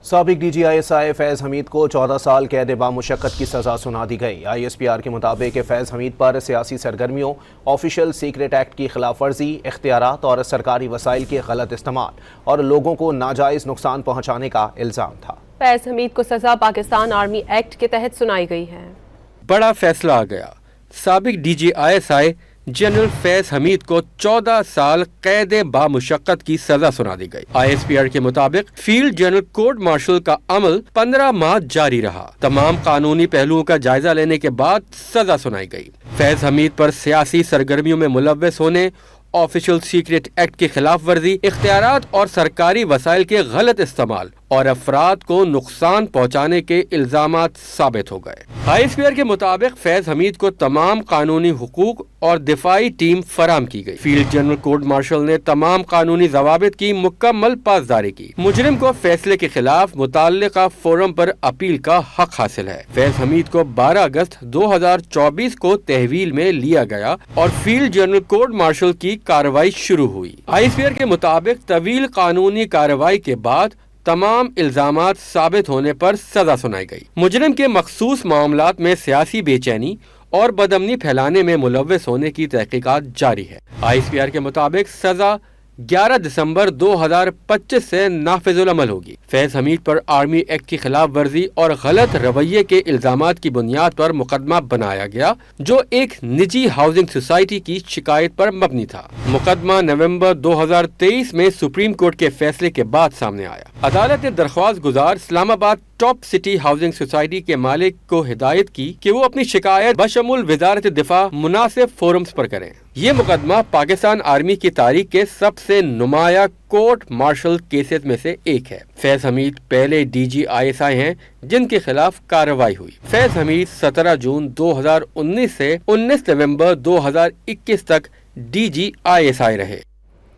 سابق D G I S آئی فیض حمید کو 14 سال قید بامشقت کی سزا سنا دی گئی۔ آئی ایس پی آر کے مطابق فیض حمید پر سیاسی سرگرمیوں، آفیشل سیکریٹ ایکٹ کی خلاف ورزی، اختیارات اور سرکاری وسائل کے غلط استعمال اور لوگوں کو ناجائز نقصان پہنچانے کا الزام تھا۔ فیض حمید کو سزا پاکستان آرمی ایکٹ کے تحت سنائی گئی ہے۔ بڑا فیصلہ آ گیا۔ سابق D G I S I general Faiz Hamid کو 14 سال قید بامشقت کی سزا سنا دی گئی۔ آئی ایس پی آر کے مطابق فیلڈ جنرل کورٹ مارشل کا عمل 15 ماہ جاری رہا۔ تمام قانونی پہلوؤں کا جائزہ لینے کے بعد سزا سنائی گئی۔ فیض حمید پر سیاسی سرگرمیوں میں ملوث ہونے، آفیشل سیکریٹ ایکٹ کی خلاف ورزی، اختیارات اور سرکاری وسائل کے غلط استعمال اور افراد کو نقصان پہنچانے کے الزامات ثابت ہو گئے۔ آئی ایس پی آر کے مطابق فیض حمید کو تمام قانونی حقوق اور دفاعی ٹیم فراہم کی گئی۔ فیلڈ جنرل کورٹ مارشل نے تمام قانونی ضوابط کی مکمل پاسداری کی۔ مجرم کو فیصلے کے خلاف متعلقہ فورم پر اپیل کا حق حاصل ہے۔ فیض حمید کو 12 اگست 2024 کو تحویل میں لیا گیا اور فیلڈ جنرل کورٹ مارشل کی کارروائی شروع ہوئی۔ آئی ایس پی آر کے مطابق طویل قانونی کارروائی کے بعد تمام الزامات ثابت ہونے پر سزا سنائی گئی۔ مجرم کے مخصوص معاملات میں سیاسی بے چینی اور بدامنی پھیلانے میں ملوث ہونے کی تحقیقات جاری ہے۔ آئی ایس پی آر کے مطابق سزا 11 دسمبر 2025 سے نافذ العمل ہوگی۔ فیض حمید پر آرمی ایکٹ کی خلاف ورزی اور غلط رویے کے الزامات کی بنیاد پر مقدمہ بنایا گیا، جو ایک نجی ہاؤسنگ سوسائٹی کی شکایت پر مبنی تھا۔ مقدمہ نومبر 2023 میں سپریم کورٹ کے فیصلے کے بعد سامنے آیا۔ عدالت نے درخواست گزار اسلام آباد ٹاپ سٹی ہاؤسنگ سوسائٹی کے مالک کو ہدایت کی کہ وہ اپنی شکایت بشمول وزارت دفاع مناسب فورمز پر کریں۔ یہ مقدمہ پاکستان آرمی کی تاریخ کے سب سے نمایاں کورٹ مارشل کیسز میں سے ایک ہے۔ فیض حمید پہلے ڈی جی آئی ایس آئی ہیں جن کے خلاف کارروائی ہوئی۔ فیض حمید 17 جون 2019 سے 19 نومبر 2021 تک ڈی جی آئی ایس آئی رہے۔